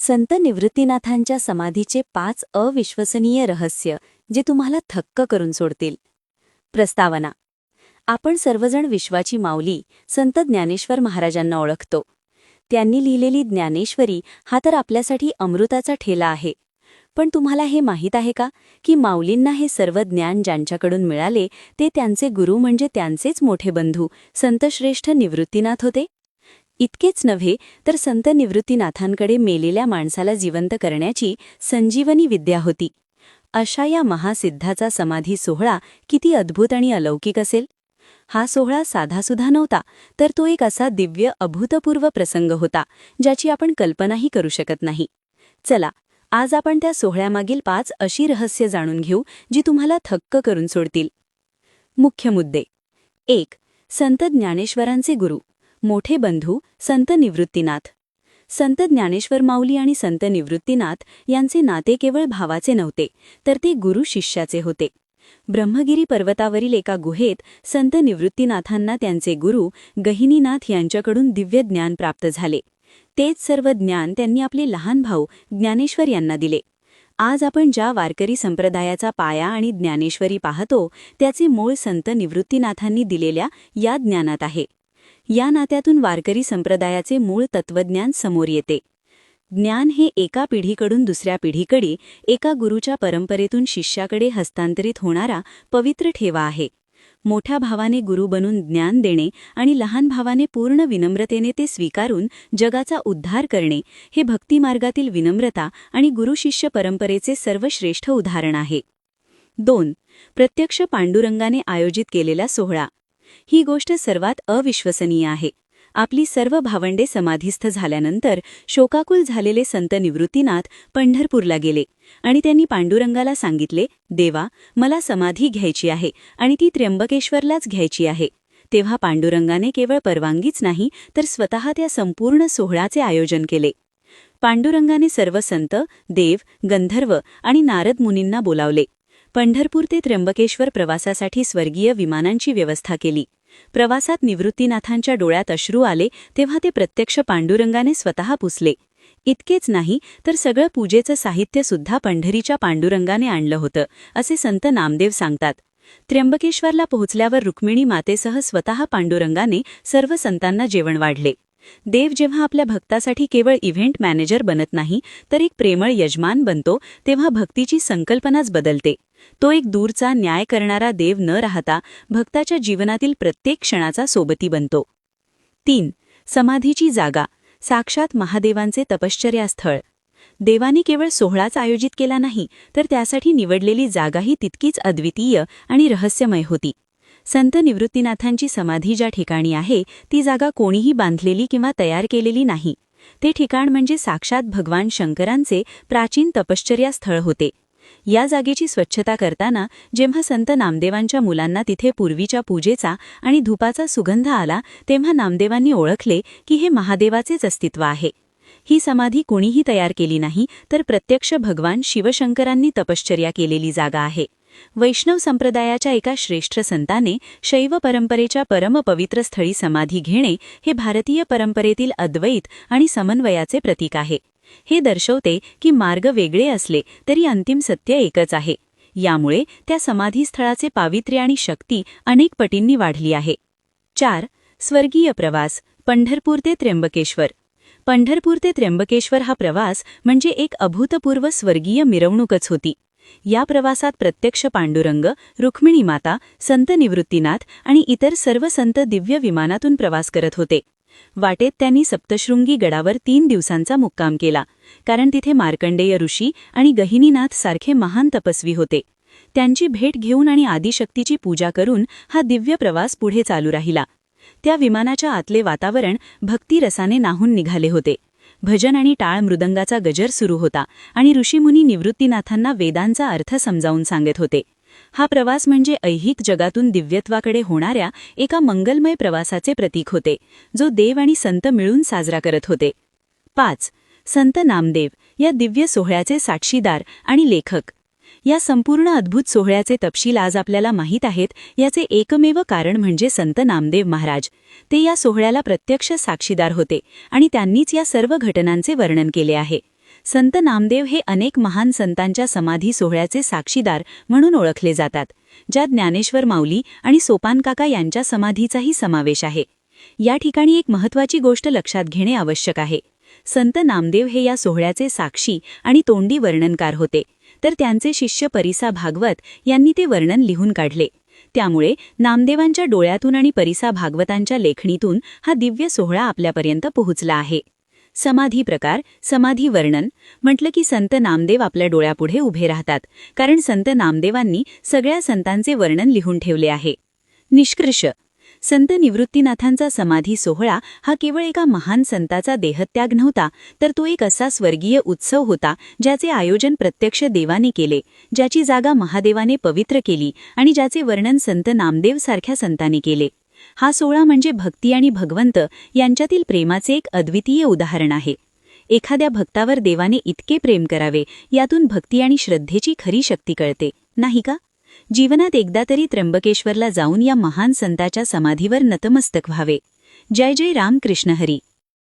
संत निवृत्तीनाथांच्या समाधीचे 5 अविश्वसनीय रहस्य जे तुम्हाला थक्क करून सोडतील. प्रस्तावना. आपण सर्वजण विश्वाची माऊली संत ज्ञानेश्वर महाराजांना ओळखतो. त्यांनी लिहिलेली ज्ञानेश्वरी हा तर आपल्यासाठी अमृताचा ठेला आहे. पण तुम्हाला हे माहीत आहे का की माऊलींना हे सर्व ज्ञान ज्यांच्याकडून मिळाले ते त्यांचे गुरु म्हणजे त्यांचेच मोठे बंधू संतश्रेष्ठ निवृत्तीनाथ होते. इतकेच नव्हे तर संत निवृत्तीनाथांकडे मेलेल्या माणसाला जिवंत करण्याची संजीवनी विद्या होती. अशा या महासिद्धाचा समाधी सोहळा किती अद्भुत आणि अलौकिक असेल. हा सोहळा साधासुधा नव्हता, तर तो एक असा दिव्य अभूतपूर्व प्रसंग होता ज्याची आपण कल्पनाही करू शकत नाही. चला, आज आपण त्या सोहळ्यामागील 5 अशी रहस्य जाणून घेऊ जी तुम्हाला थक्क करून सोडतील. मुख्य मुद्दे. 1. संत ज्ञानेश्वरांचे गुरु, मोठे बंधू संत निवृत्तीनाथ. संत ज्ञानेश्वर माऊली आणि संत निवृत्तीनाथ यांचे नाते केवळ भावाचे नव्हते, तर ते गुरु शिष्याचे होते. ब्रह्मगिरी पर्वतावरील एका गुहेत संत निवृत्तीनाथांना त्यांचे गुरु गहिनीनाथ यांच्याकडून दिव्य ज्ञान प्राप्त झाले. तेच सर्व ज्ञान त्यांनी आपले लहान भाऊ ज्ञानेश्वर यांना दिले. आज आपण ज्या वारकरी संप्रदायाचा पाया आणि ज्ञानेश्वरी पाहतो त्याचे मूळ संत निवृत्तीनाथांनी दिलेल्या या ज्ञानात आहे. या नात्यातून वारकरी संप्रदायाचे मूळ तत्वज्ञान समोर येते. ज्ञान हे एका पिढीकडून दुसऱ्या पिढीकडे, एका गुरुच्या परंपरेतून शिष्याकडे हस्तांतरित होणारा पवित्र ठेवा आहे. मोठ्या भावाने गुरु बनून ज्ञान देणे आणि लहान भावाने पूर्ण विनम्रतेने ते स्वीकारून जगाचा उद्धार करणे हे भक्तिमार्गातील विनम्रता आणि गुरुशिष्य परंपरेचे सर्वश्रेष्ठ उदाहरण आहे. 2. प्रत्यक्ष पांडुरंगाने आयोजित केलेला सोहळा. ही गोष्ट सर्वात अविश्वसनीय आहे. आपली सर्व भावंडे समाधीस्थ झाल्यानंतर शोकाकुल झालेले संत निवृत्तीनाथ पंढरपूरला गेले आणि त्यांनी पांडुरंगाला सांगितले, देवा, मला समाधी घ्यायची आहे आणि ती त्र्यंबकेश्वरलाच घ्यायची आहे. तेव्हा पांडुरंगाने केवळ परवानगीच नाही तर स्वतः त्या संपूर्ण सोहळ्याचे आयोजन केले. पांडुरंगाने सर्व संत, देव, गंधर्व आणि नारद मुनींना बोलावले. पंढरपूर ते त्र्यंबकेश्वर प्रवासासाठी स्वर्गीय विमानांची व्यवस्था केली. प्रवासात निवृत्तीनाथांच्या डोळ्यात अश्रू आले तेव्हा ते प्रत्यक्ष पांडुरंगाने स्वतः पुसले. इतकेच नाही तर सगळं पूजेचं साहित्य सुद्धा पंढरीच्या पांडुरंगाने आणलं होतं, असे संत नामदेव सांगतात. त्र्यंबकेश्वरला पोहोचल्यावर रुक्मिणी मातेसह स्वतः पांडुरंगाने सर्व संतांना जेवण वाढले. देव जेव्हा आपल्या भक्तासाठी केवळ इव्हेंट मॅनेजर बनत नाही तर एक प्रेमळ यजमान बनतो तेव्हा भक्तीची संकल्पनाच बदलते. तो एक दूरचा न्याय करणारा देव न राहता भक्ताच्या जीवनातील प्रत्येक क्षणाचा सोबती बनतो. 3. समाधीची जागा, साक्षात महादेवांचे तपश्चर्यास्थळ. देवानी केवळ सोहळाच आयोजित केला नाही तर त्यासाठी निवडलेली जागाही तितकीच अद्वितीय आणि रहस्यमय होती. संत निवृत्तीनाथांची समाधी ज्या ठिकाणी आहे ती जागा कोणीही बांधलेली किंवा तयार केलेली नाही. ते ठिकाण म्हणजे साक्षात भगवान शंकरांचे प्राचीन तपश्चर्यास्थळ होते. या जागेची स्वच्छता करताना जेव्हा संत नामदेवांच्या मुलांना तिथे पूर्वीच्या पूजेचा आणि धुपाचा सुगंध आला तेव्हा नामदेवांनी ओळखले की हे महादेवाचेच अस्तित्व आहे. ही समाधी कोणीही तयार केली नाही तर प्रत्यक्ष भगवान शिवशंकरांनी तपश्चर्या केलेली जागा आहे. वैष्णव संप्रदायाच्या एका श्रेष्ठ संताने शैव परंपरेच्या परमपवित्र स्थळी समाधी घेणे हे भारतीय परंपरेतील अद्वैत आणि समन्वयाचे प्रतीक आहे. हे दर्शवते की मार्ग वेगळे असले तरी अंतिम सत्य एकच आहे. यामुळे त्या समाधीस्थळाचे पावित्र्य आणि शक्ती अनेक पटींनी वाढली आहे. 4. स्वर्गीय प्रवास, पंढरपूर ते त्र्यंबकेश्वर. पंढरपूर ते त्र्यंबकेश्वर हा प्रवास म्हणजे एक अभूतपूर्व स्वर्गीय मिरवणूकच होती. या प्रवासात प्रत्यक्ष पांडुरंग, रुक्मिणी माता, संत निवृत्तीनाथ आणि इतर सर्व संत दिव्य विमानातून प्रवास करत होते. वाटेत त्यांनी सप्तशृंगी गडावर 3 दिवसांचा मुक्काम केला, कारण तिथे मार्कंडेय ऋषी आणि गहिनीनाथ सारखे महान तपस्वी होते. त्यांची भेट घेऊन आणि आदिशक्तीची पूजा करून हा दिव्य प्रवास पुढे चालू राहिला. त्या विमानाच्या आतले वातावरण भक्तिरसाने नाहून निघाले होते. भजन आणि टाळ मृदंगाचा गजर सुरू होता आणि ऋषीमुनी निवृत्तीनाथांना वेदांचा अर्थ समजावून सांगत होते. हा प्रवास म्हणजे ऐहिक जगातून दिव्यत्वाकडे होणाऱ्या एका मंगलमय प्रवासाचे प्रतीक होते, जो देव आणि संत मिळून साजरा करत होते. 5. संत नामदेव, या दिव्य सोहळ्याचे साक्षीदार आणि लेखक. या संपूर्ण अद्भुत सोहळ्याचे तपशील आज आपल्याला माहीत आहेत याचे एकमेव कारण म्हणजे संत नामदेव महाराज. ते या सोहळ्याला प्रत्यक्ष साक्षीदार होते आणि त्यांनीच या सर्व घटनांचे वर्णन केले आहे. संत नामदेव हे अनेक महान संतांच्या समाधी सोहळ्याचे साक्षीदार म्हणून ओळखले जातात, ज्यात ज्ञानेश्वर माऊली आणि सोपानकाका यांच्या समाधीचाही समावेश आहे. या ठिकाणी एक महत्त्वाची गोष्ट लक्षात घेणे आवश्यक आहे. संत नामदेव हे या सोहळ्याचे साक्षी आणि तोंडी वर्णनकार होते, तर त्यांचे शिष्य परिसा भागवत यांनी ते वर्णन लिहून काढले. त्यामुळे नामदेवांच्या डोळ्यातून आणि परिसा भागवतांच्या लेखणीतून हा दिव्य सोहळा आपल्यापर्यंत पोहोचला आहे. समाधी प्रकार, समाधी वर्णन म्हटलं की संत नामदेव आपल्या डोळ्यापुढे उभे राहतात, कारण संत नामदेवांनी सगळ्या संतांचे वर्णन लिहून ठेवले आहे. निष्कर्ष: संत निवृत्तीनाथांचा समाधी सोहळा हा केवळ एका महान संताचा देहत्याग नव्हता, तर तो एक असा स्वर्गीय उत्सव होता ज्याचे आयोजन प्रत्यक्ष देवाने केले, ज्याची जागा महादेवाने पवित्र केली आणि ज्याचे वर्णन संत नामदेव सारख्या संतांनी केले. हा सोहळा म्हणजे भक्ती आणि भगवंत यांच्यातील प्रेमाचे एक अद्वितीय उदाहरण आहे. एखाद्या भक्तावर देवाने इतके प्रेम करावे, यातून भक्ती आणि श्रद्धेची खरी शक्ती कळते, नाही का? जीवनात एकदा तरी त्र्यंबकेश्वरला जाऊन या महान संताच्या समाधीवर नतमस्तक व्हावे. जय जय रामकृष्ण हरी.